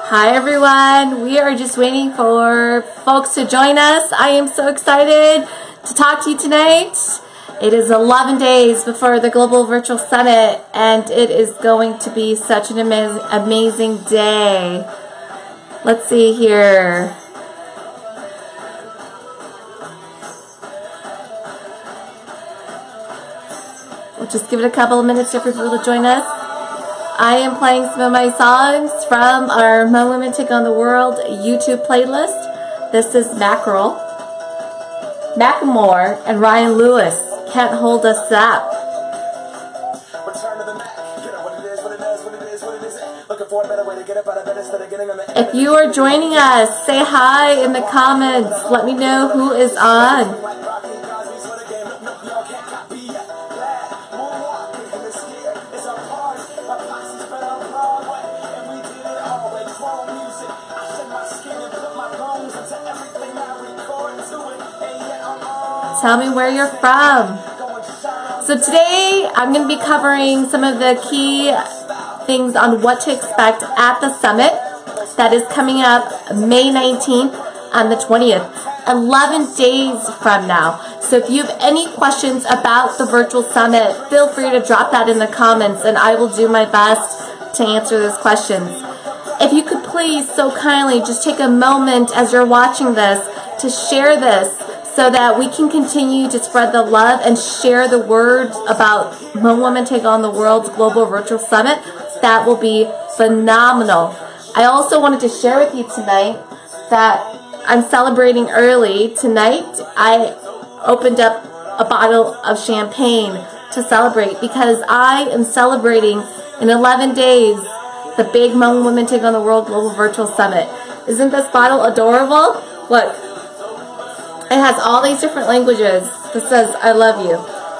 Hi everyone, we are just waiting for folks to join us. I am so excited to talk to you tonight. It is 11 days before the Global Virtual Summit, and it is going to be such an amazing day. Let's see here. We'll just give it a couple of minutes here for people to join us. I am playing some of my songs from our Hmong Women Take on the World YouTube playlist. This is Mackerel, Macklemore, and Ryan Lewis, Can't Hold Us Up. If you are joining us, say hi in the comments. Let me know who is on. Tell me where you're from. So today I'm going to be covering some of the key things on what to expect at the summit that is coming up May 19th and the 20th, 11 days from now. So if you have any questions about the virtual summit, feel free to drop that in the comments and I will do my best to answer those questions. If you could please so kindly just take a moment as you're watching this to share this so that we can continue to spread the love and share the words about Hmong Women Take on the World's Global Virtual Summit. That will be phenomenal. I also wanted to share with you tonight that I'm celebrating early. Tonight, I opened up a bottle of champagne to celebrate because I am celebrating in 11 days the big Hmong Women Take on the World Global Virtual Summit. Isn't this bottle adorable? Look. It has all these different languages that says, I love you.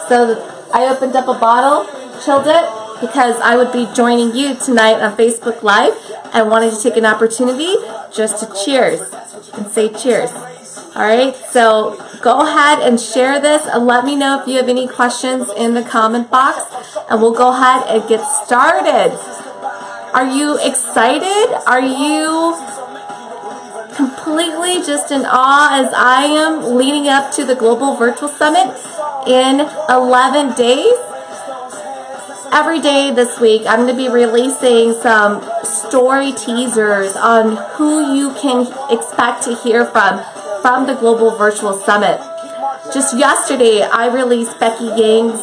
So I opened up a bottle, chilled it, because I would be joining you tonight on Facebook Live and wanted to take an opportunity just to cheers and say cheers. Alright, so go ahead and share this and let me know if you have any questions in the comment box and we'll go ahead and get started. Are you excited? Are you completely just in awe as I am leading up to the Global Virtual Summit in 11 days? Every day this week I'm going to be releasing some story teasers on who you can expect to hear from the Global Virtual Summit. Just yesterday I released Bekki Yang's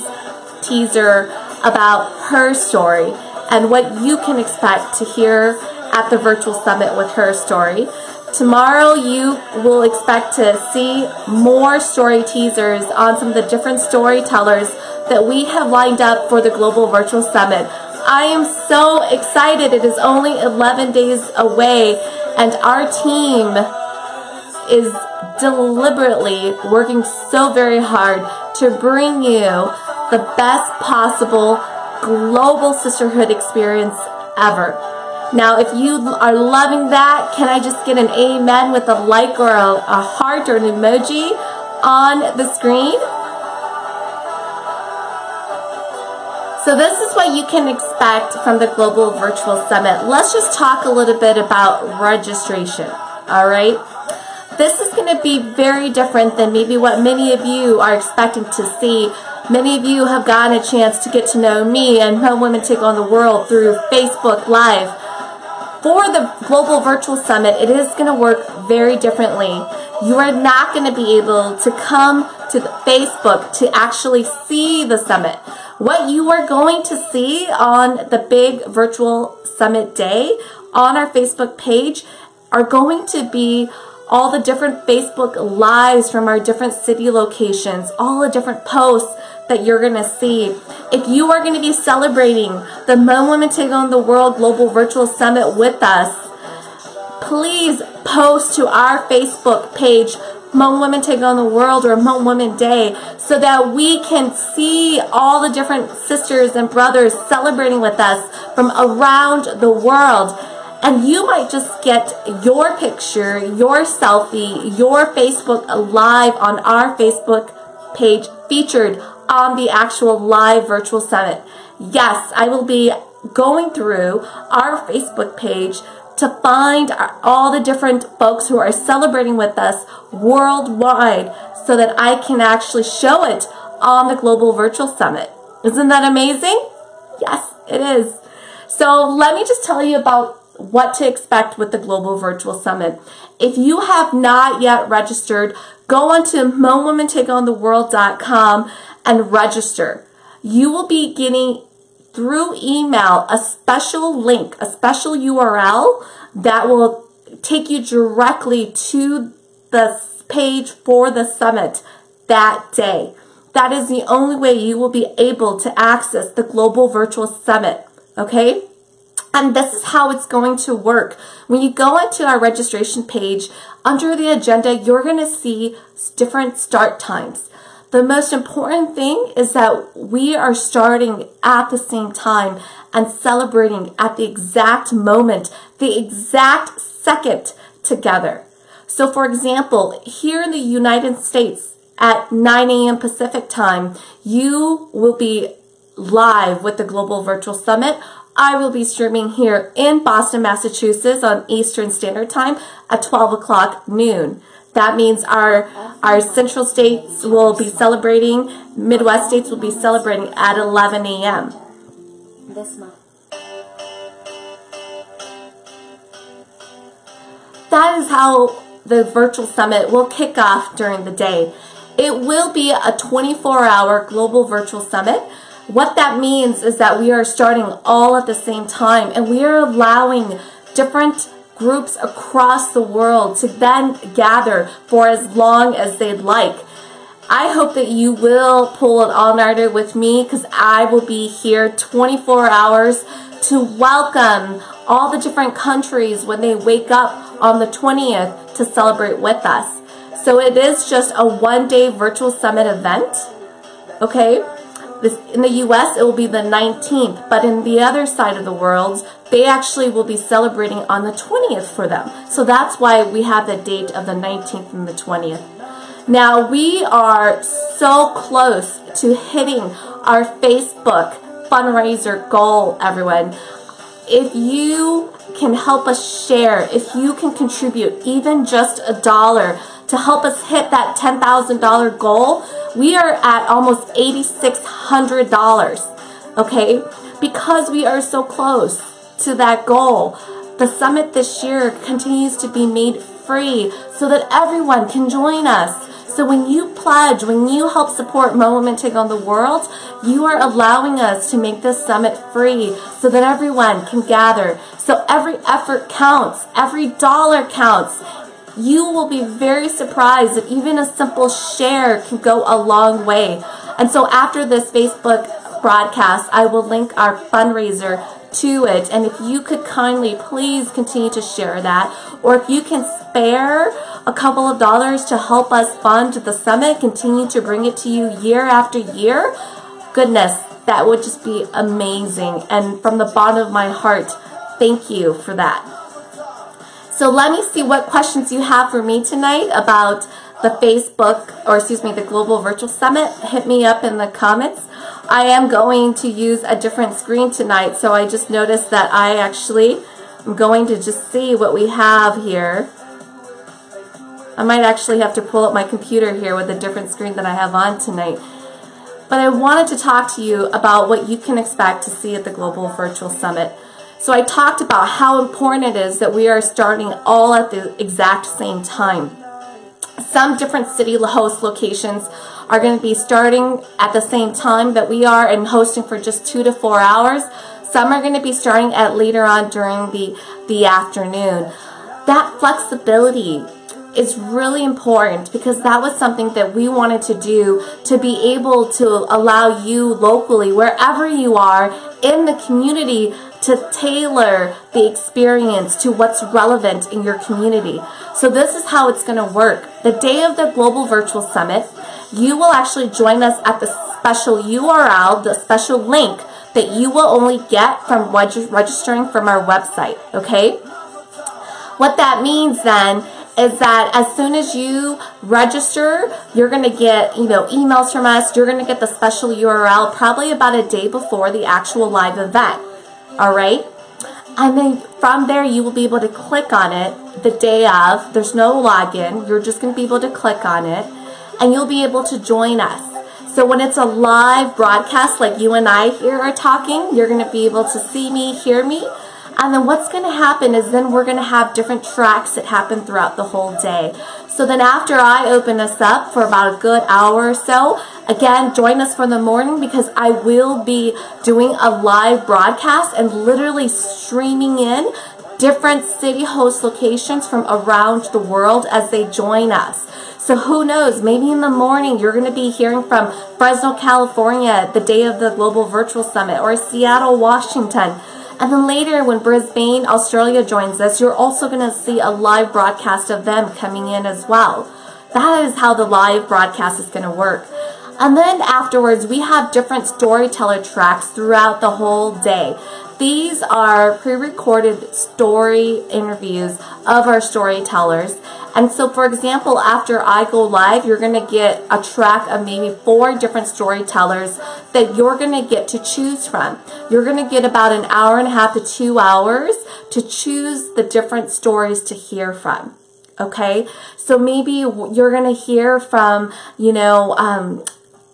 teaser about her story and what you can expect to hear at the Virtual Summit with her story. Tomorrow you will expect to see more story teasers on some of the different storytellers that we have lined up for the Global Virtual Summit. I am so excited. It is only 11 days away and our team is deliberately working so very hard to bring you the best possible global sisterhood experience ever. Now, if you are loving that, can I just get an amen with a like or a heart or an emoji on the screen? So this is what you can expect from the Global Virtual Summit. Let's just talk a little bit about registration, all right? This is going to be very different than maybe what many of you are expecting to see. Many of you have gotten a chance to get to know me and Hmong Women Take on the World through Facebook Live. For the Global Virtual Summit, it is going to work very differently. You are not going to be able to come to the Facebook to actually see the summit. What you are going to see on the big Virtual Summit day on our Facebook page are going to be all the different Facebook Lives from our different city locations, all the different posts that you're going to see. If you are going to be celebrating the Hmong Women Take on the World Global Virtual Summit with us, please post to our Facebook page, Hmong Women Take on the World or Hmong Women Day, so that we can see all the different sisters and brothers celebrating with us from around the world. And you might just get your picture, your selfie, your Facebook Live on our Facebook page featured on the actual live virtual summit. Yes, I will be going through our Facebook page to find all the different folks who are celebrating with us worldwide so that I can actually show it on the Global Virtual Summit. Isn't that amazing? Yes, it is. So let me just tell you about what to expect with the Global Virtual Summit. If you have not yet registered, go onto Hmongwomentake-on-the-world.com and register. You will be getting through email a special link, a special URL that will take you directly to the page for the summit that day. That is the only way you will be able to access the Global Virtual Summit, okay? And this is how it's going to work. When you go into our registration page, under the agenda, you're going to see different start times. The most important thing is that we are starting at the same time and celebrating at the exact moment, the exact second together. So for example, here in the United States at 9 a.m. Pacific time, you will be live with the Global Virtual Summit. I will be streaming here in Boston, Massachusetts on Eastern Standard Time at 12 o'clock noon. That means our central states will be celebrating, Midwest states will be celebrating at 11 a.m. this month. That is how the virtual summit will kick off during the day. It will be a 24-hour global virtual summit. What that means is that we are starting all at the same time, and we are allowing different groups across the world to then gather for as long as they'd like. I hope that you will pull an all-nighter with me, because I will be here 24 hours to welcome all the different countries when they wake up on the 20th to celebrate with us. So it is just a one-day virtual summit event, okay? In the U.S., it will be the 19th, but in the other side of the world, they actually will be celebrating on the 20th for them. So that's why we have the date of the 19th and the 20th. Now, we are so close to hitting our Facebook fundraiser goal, everyone. If you can help us share, if you can contribute even just $1 to help us hit that $10,000 goal, we are at almost $8,600, okay? Because we are so close to that goal, the summit this year continues to be made free so that everyone can join us. So when you pledge, when you help support Hmong Women Take on the World, you are allowing us to make this summit free so that everyone can gather. So every effort counts, every dollar counts. You will be very surprised that even a simple share can go a long way. And so after this Facebook broadcast, I will link our fundraiser to it. And if you could kindly please continue to share that, or if you can spare a couple of dollars to help us fund the summit, continue to bring it to you year after year, goodness, that would just be amazing. And from the bottom of my heart, thank you for that. So let me see what questions you have for me tonight about the the Global Virtual Summit. Hit me up in the comments. I am going to use a different screen tonight, so I just noticed that I actually am going to just see what we have here. I might actually have to pull up my computer here with a different screen that I have on tonight. But I wanted to talk to you about what you can expect to see at the Global Virtual Summit. So I talked about how important it is that we are starting all at the exact same time. Some different city host locations are going to be starting at the same time that we are and hosting for just 2 to 4 hours. Some are going to be starting at later on during the afternoon. That flexibility is really important because that was something that we wanted to do to be able to allow you locally, wherever you are in the community, to tailor the experience to what's relevant in your community. So this is how it's going to work. The day of the Global Virtual Summit, you will actually join us at the special URL, the special link that you will only get from registering from our website, okay? What that means then is that as soon as you register, you're going to get, emails from us. You're going to get the special URL probably about a day before the actual live event. All right? And then from there, you will be able to click on it the day of. There's no login. You're just going to be able to click on it, and you'll be able to join us. So when it's a live broadcast, like you and I here are talking, you're going to be able to see me, hear me. And then what's going to happen is then we're going to have different tracks that happen throughout the whole day. So then after I open us up for about a good hour or so, again, join us for the morning, because I will be doing a live broadcast and literally streaming in different city host locations from around the world as they join us. So who knows, maybe in the morning you're going to be hearing from Fresno, California, the day of the Global Virtual Summit, or Seattle, Washington. And then later when Brisbane, Australia joins us, you're also going to see a live broadcast of them coming in as well. That is how the live broadcast is going to work. And then afterwards, we have different storyteller tracks throughout the whole day. These are pre-recorded story interviews of our storytellers. And so, for example, after I go live, you're going to get a track of maybe 4 different storytellers that you're going to get to choose from. You're going to get about an hour and a half to 2 hours to choose the different stories to hear from. Okay? So maybe you're going to hear from,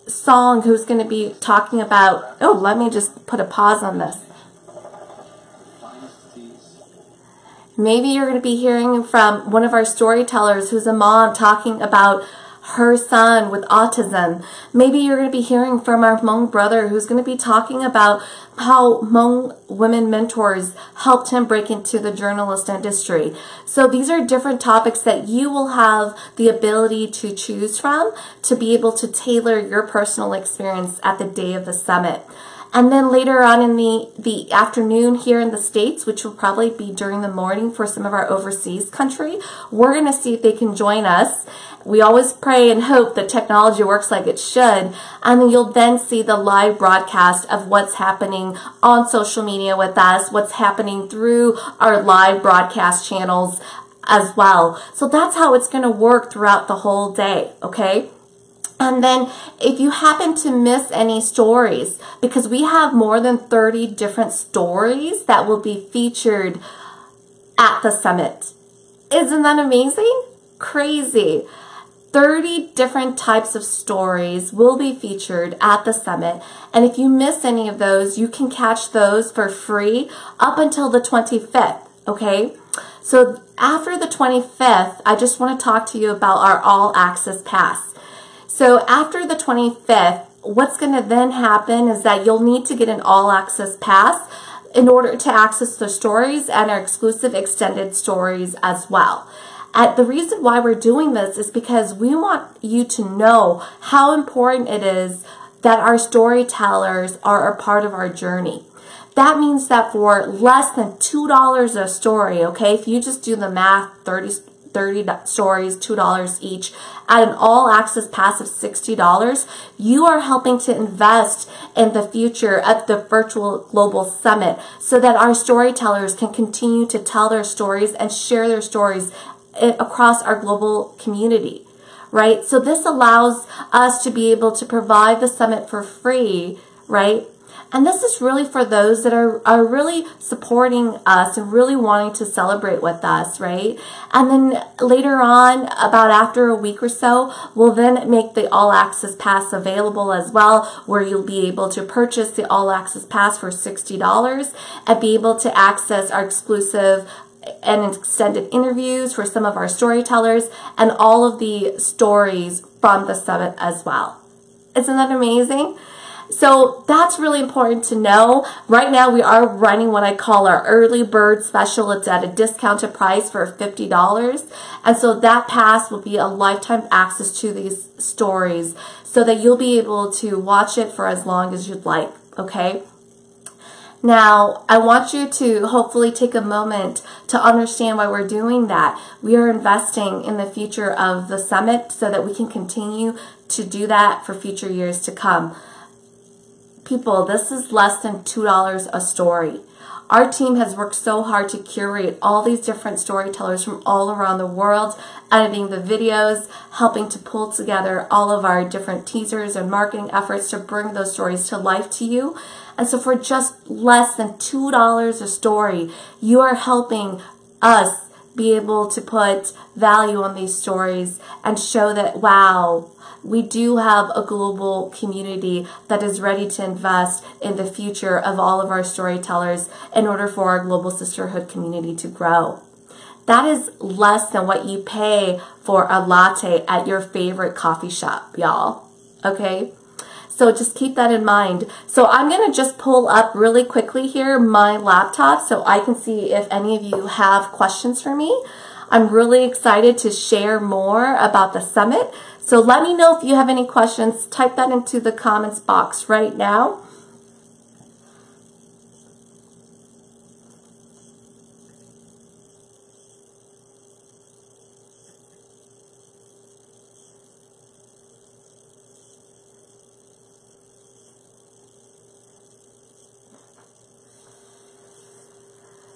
Song, who's going to be talking about, oh, let me just put a pause on this. Maybe you're going to be hearing from one of our storytellers who's a mom talking about her son with autism. Maybe you're going to be hearing from our Hmong brother who's going to be talking about how Hmong women mentors helped him break into the journalist industry. So these are different topics that you will have the ability to choose from to be able to tailor your personal experience at the day of the summit. And then later on in the afternoon here in the States, which will probably be during the morning for some of our overseas country, we're going to see if they can join us. We always pray and hope that technology works like it should. And then you'll then see the live broadcast of what's happening on social media with us, what's happening through our live broadcast channels as well. So that's how it's going to work throughout the whole day, okay? And then if you happen to miss any stories, because we have more than 30 different stories that will be featured at the summit. Isn't that amazing? Crazy. 30 different types of stories will be featured at the summit. And if you miss any of those, you can catch those for free up until the 25th, okay? So after the 25th, I just want to talk to you about our All Access Pass. So after the 25th, what's going to then happen is that you'll need to get an All Access Pass in order to access the stories and our exclusive extended stories as well. The reason why we're doing this is because we want you to know how important it is that our storytellers are a part of our journey. That means that for less than $2 a story, okay, if you just do the math, 30 stories, $2 each, at an all-access pass of $60, you are helping to invest in the future at the virtual global summit so that our storytellers can continue to tell their stories and share their stories across our global community, right? So this allows us to be able to provide the summit for free, right? And this is really for those that are really supporting us and really wanting to celebrate with us, right? And then later on, about after a week or so, we'll then make the All Access Pass available as well, where you'll be able to purchase the All Access Pass for $60 and be able to access our exclusive and extended interviews for some of our storytellers and all of the stories from the summit as well. Isn't that amazing? So that's really important to know. Right now we are running what I call our early bird special. It's at a discounted price for $50. And so that pass will be a lifetime access to these stories so that you'll be able to watch it for as long as you'd like, okay? Now, I want you to hopefully take a moment to understand why we're doing that. We are investing in the future of the summit so that we can continue to do that for future years to come. People, this is less than $2 a story. Our team has worked so hard to curate all these different storytellers from all around the world, editing the videos, helping to pull together all of our different teasers and marketing efforts to bring those stories to life to you. And so for just less than $2 a story, you are helping us be able to put value on these stories and show that, wow, we do have a global community that is ready to invest in the future of all of our storytellers in order for our global sisterhood community to grow. That is less than what you pay for a latte at your favorite coffee shop, y'all. Okay? So just keep that in mind. So I'm going to just pull up really quickly here my laptop so I can see if any of you have questions for me. I'm really excited to share more about the summit. So let me know if you have any questions. Type that into the comments box right now.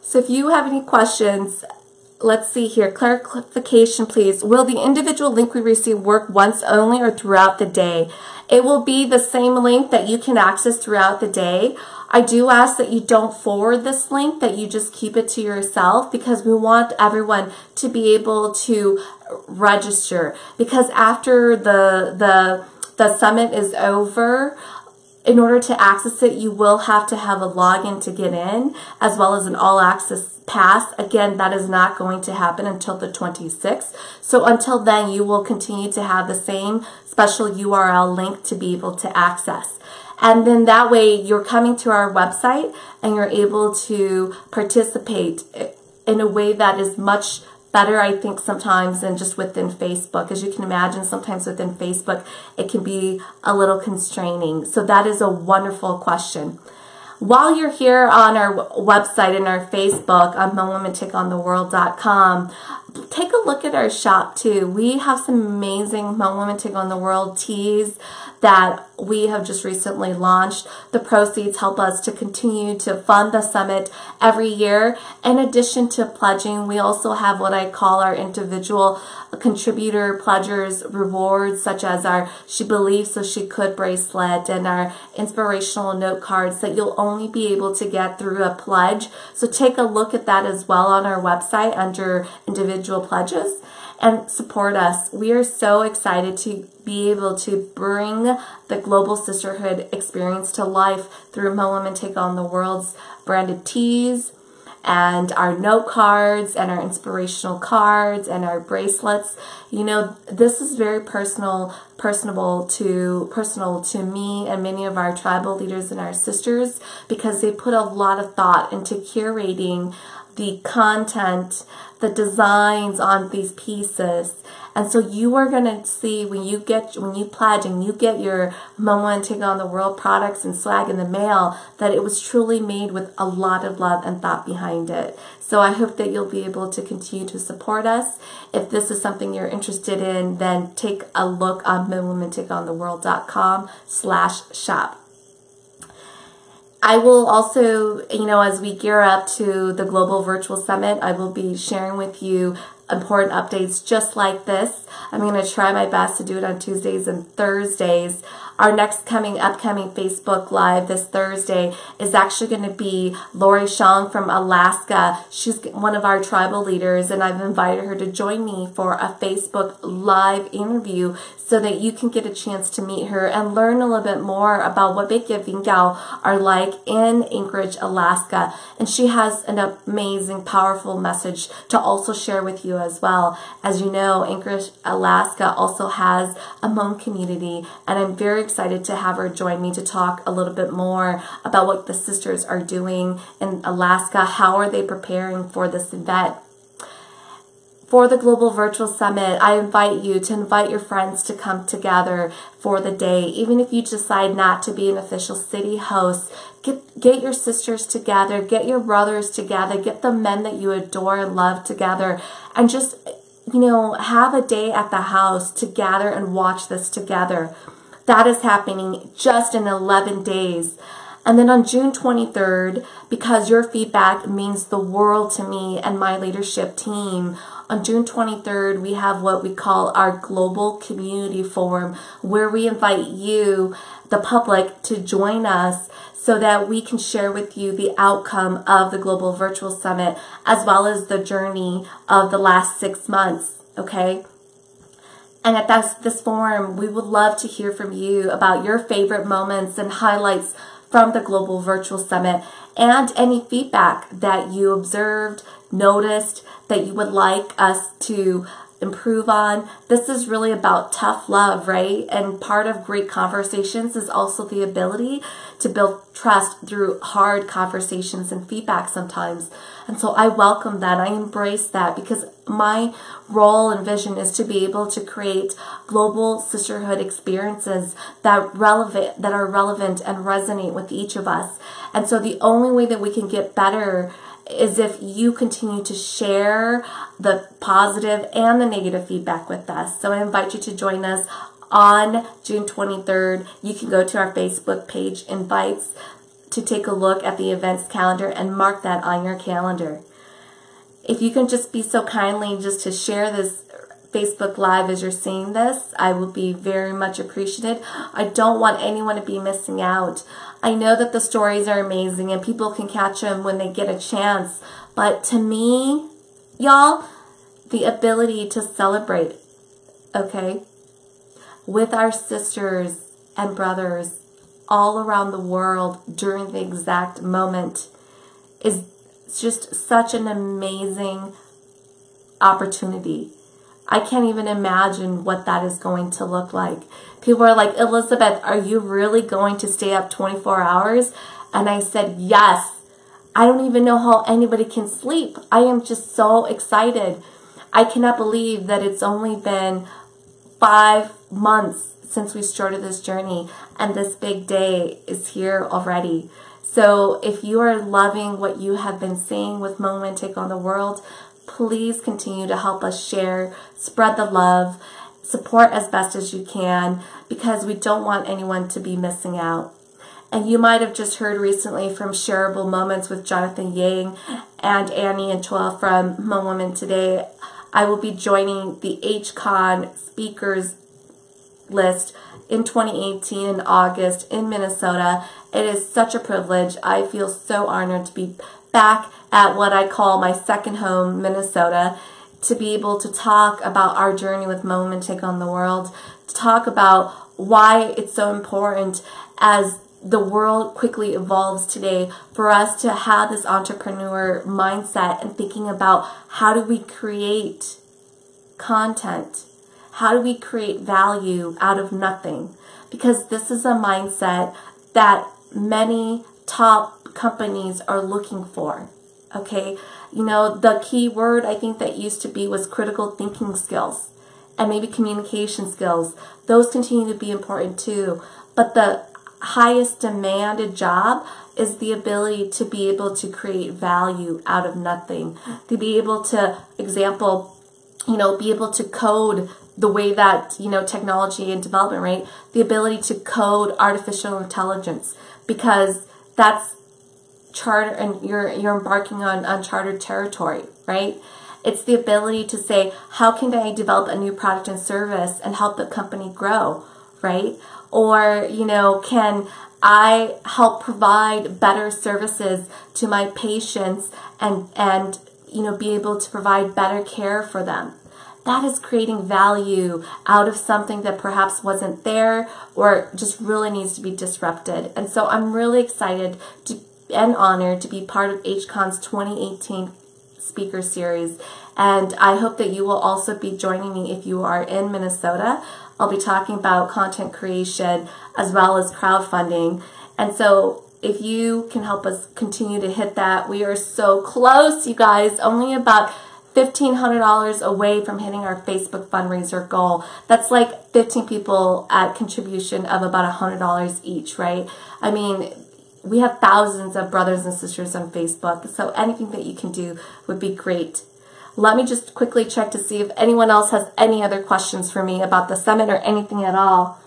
So if you have any questions, let's see here. Clarification, please. Will the individual link we receive work once only or throughout the day? It will be the same link that you can access throughout the day. I do ask that you don't forward this link, that you just keep it to yourself, because we want everyone to be able to register. Because after the summit is over, in order to access it, you will have to have a login to get in, as well as an all-access pass. Again, that is not going to happen until the 26th. So until then, you will continue to have the same special URL link to be able to access. And then that way, you're coming to our website and you're able to participate in a way that is much better, I think, sometimes than just within Facebook. As you can imagine, sometimes within Facebook, it can be a little constraining. So that is a wonderful question. While you're here on our website and our Facebook on HmongWomenTakeOnTheWorld.com, take a look at our shop too. We have some amazing Hmong Women Take on the World tees that we have just recently launched. The proceeds help us to continue to fund the summit every year. In addition to pledging, we also have what I call our individual contributor pledgers rewards, such as our She Believes So She Could bracelet and our inspirational note cards that you'll only be able to get through a pledge. So take a look at that as well on our website under individual pledges and support us. We are so excited to be able to bring the global sisterhood experience to life through Hmong Women Take on the World's branded tees and our note cards and our inspirational cards and our bracelets. You know, this is very personal to me and many of our tribal leaders and our sisters, because they put a lot of thought into curating the content, the designs on these pieces. And so you are going to see when you pledge and you get your Hmong Women Take on the World products and swag in the mail, that it was truly made with a lot of love and thought behind it. So I hope that you'll be able to continue to support us. If this is something you're interested in, then take a look on HmongWomenTakeOnTheWorld.com/shop. I will also, as we gear up to the Global Virtual Summit, I will be sharing with you important updates just like this. I'm going to try my best to do it on Tuesdays and Thursdays. Our next upcoming Facebook Live this Thursday is actually going to be Lori Xiong from Alaska. She's one of our tribal leaders, and I've invited her to join me for a Facebook Live interview so that you can get a chance to meet her and learn a little bit more about what Bekki Yang are like in Anchorage, Alaska. And she has an amazing, powerful message to also share with you as well. As you know, Anchorage, Alaska also has a Hmong community, and I'm very excited to have her join me to talk a little bit more about what the sisters are doing in Alaska. How are they preparing for this event? For the Global Virtual Summit, I invite you to invite your friends to come together for the day. Even if you decide not to be an official city host, get your sisters together, get your brothers together, get the men that you adore and love together, and just, have a day at the house to gather and watch this together. That is happening just in 11 days. And then on June 23rd, because your feedback means the world to me and my leadership team, on June 23rd, we have what we call our Global Community Forum, where we invite you, the public, to join us so that we can share with you the outcome of the Global Virtual Summit, as well as the journey of the last 6 months, okay? And at this forum, we would love to hear from you about your favorite moments and highlights from the Global Virtual Summit, and any feedback that you observed, noticed, that you would like us to improve on. This is really about tough love, right? And part of great conversations is also the ability to build trust through hard conversations and feedback sometimes. And so I welcome that. I embrace that, because my role and vision is to be able to create global sisterhood experiences that are relevant and resonate with each of us. And so the only way that we can get better is if you continue to share the positive and the negative feedback with us. So I invite you to join us on June 23rd. You can go to our Facebook page, Invites, to take a look at the events calendar and mark that on your calendar. If you can just be so kindly just to share this Facebook Live as you're seeing this, I will be very much appreciated. I don't want anyone to be missing out. I know that the stories are amazing and people can catch them when they get a chance, but to me, y'all, the ability to celebrate, okay, with our sisters and brothers all around the world during the exact moment is just such an amazing opportunity. I can't even imagine what that is going to look like. People are like, Elizabeth, are you really going to stay up 24 hours? And I said, yes. I don't even know how anybody can sleep. I am just so excited. I cannot believe that it's only been 5 months since we started this journey, and this big day is here already. So if you are loving what you have been seeing with Hmongments Take on the World, please continue to help us share, spread the love, support as best as you can, because we don't want anyone to be missing out. And you might have just heard recently from Shareable Moments with Jonathan Yang and Annie and Chua from Hmongments today. I will be joining the HCON speakers list in 2018 in August in Minnesota. It is such a privilege. I feel so honored to be back at what I call my second home, Minnesota, to be able to talk about our journey with Hmongments Take on the World, to talk about why it's so important as the world quickly evolves today for us to have this entrepreneur mindset and thinking about how do we create content, how do we create value out of nothing, because this is a mindset that many top companies are looking for. Okay, you know, the key word I think that used to be was critical thinking skills and maybe communication skills. Those continue to be important too, but the highest demanded job is the ability to be able to create value out of nothing, to be able to, example, you know, be able to code the way that, you know, technology and development, right? The ability to code artificial intelligence, because that's charter, and you're embarking on uncharted territory, right? It's the ability to say, how can I develop a new product and service and help the company grow, right? Or, you know, can I help provide better services to my patients and you know, be able to provide better care for them? That is creating value out of something that perhaps wasn't there or just really needs to be disrupted. And so I'm really excited and honored to be part of HCON's 2018 speaker series. And I hope that you will also be joining me if you are in Minnesota. I'll be talking about content creation as well as crowdfunding. And so if you can help us continue to hit that, we are so close, you guys, only about $1,500 away from hitting our Facebook fundraiser goal. That's like 15 people at contribution of about $100 each, right? I mean, we have thousands of brothers and sisters on Facebook, so anything that you can do would be great. Let me just quickly check to see if anyone else has any other questions for me about the summit or anything at all.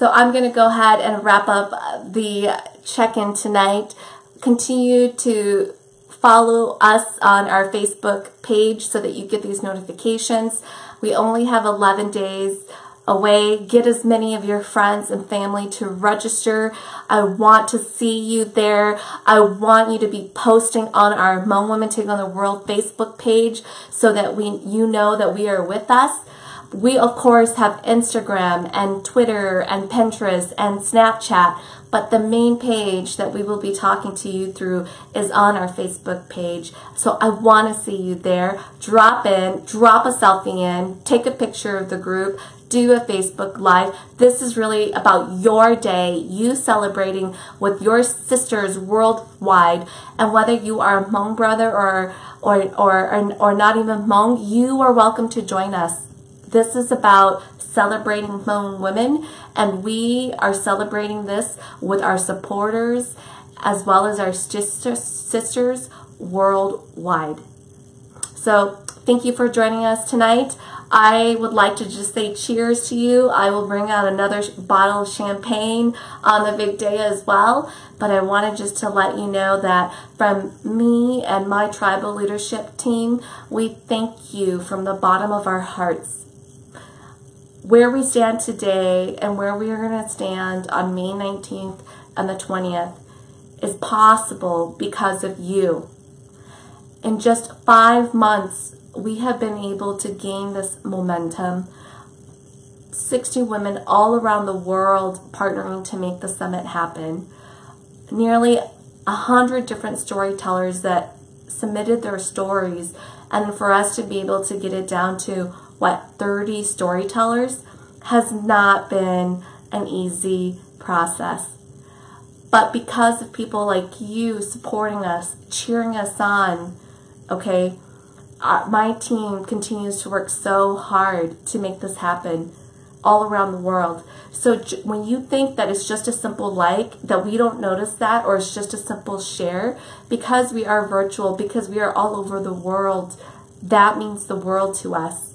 So I'm going to go ahead and wrap up the check-in tonight. Continue to follow us on our Facebook page so that you get these notifications. We only have 11 days away. Get as many of your friends and family to register. I want to see you there. I want you to be posting on our Hmong Women Take on the World Facebook page so that you know that we are with us. We, of course, have Instagram and Twitter and Pinterest and Snapchat, but the main page that we will be talking to you through is on our Facebook page. So I want to see you there. Drop in, drop a selfie in, take a picture of the group, do a Facebook Live. This is really about your day, you celebrating with your sisters worldwide. And whether you are a Hmong brother or not even Hmong, you are welcome to join us. This is about celebrating Hmong women, and we are celebrating this with our supporters as well as our sisters worldwide. So thank you for joining us tonight. I would like to just say cheers to you. I will bring out another bottle of champagne on the big day as well. But I wanted just to let you know that from me and my tribal leadership team, we thank you from the bottom of our hearts. Where we stand today and where we are going to stand on May 19th and the 20th is possible because of you. In just 5 months, we have been able to gain this momentum. 60 women all around the world partnering to make the summit happen. Nearly 100 different storytellers that submitted their stories, and for us to be able to get it down to 30 storytellers has not been an easy process. But because of people like you supporting us, cheering us on, okay, my team continues to work so hard to make this happen all around the world. So when you think that it's just a simple like, that we don't notice that, or it's just a simple share, because we are virtual, because we are all over the world, that means the world to us.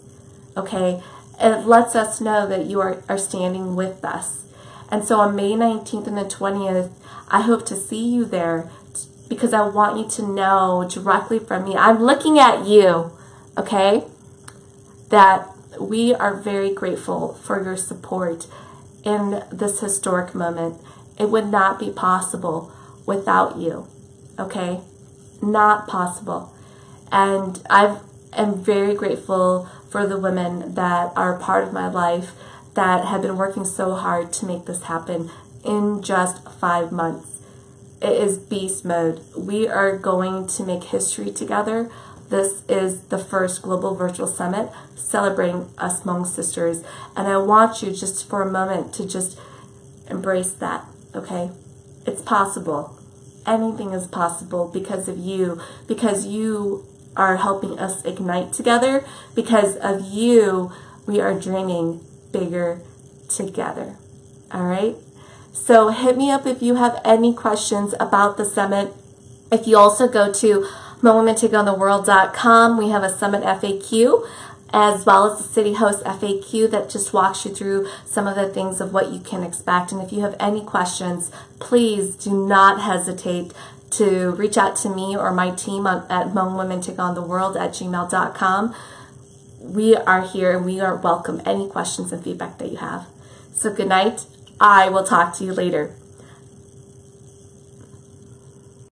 Okay, it lets us know that you are standing with us. And so on May 19th and the 20th, I hope to see you there because I want you to know directly from me, I'm looking at you, okay, that we are very grateful for your support in this historic moment. It would not be possible without you, okay? Not possible. And I am very grateful for the women that are part of my life that have been working so hard to make this happen in just 5 months. It is beast mode. We are going to make history together. This is the first Global Virtual Summit celebrating us Hmong sisters. And I want you just for a moment to just embrace that, okay? It's possible. Anything is possible because of you, because you are helping us ignite together. Because of you, we are dreaming bigger together. All right? So hit me up if you have any questions about the summit. If you also go to HmongWomenTakeOnTheWorld.com, we have a summit FAQ, as well as the City Host FAQ that just walks you through some of the things of what you can expect. And if you have any questions, please do not hesitate to reach out to me or my team at HmongWomenTakeOnTheWorld@gmail.com. We are here and we are welcome any questions and feedback that you have. So good night. I will talk to you later.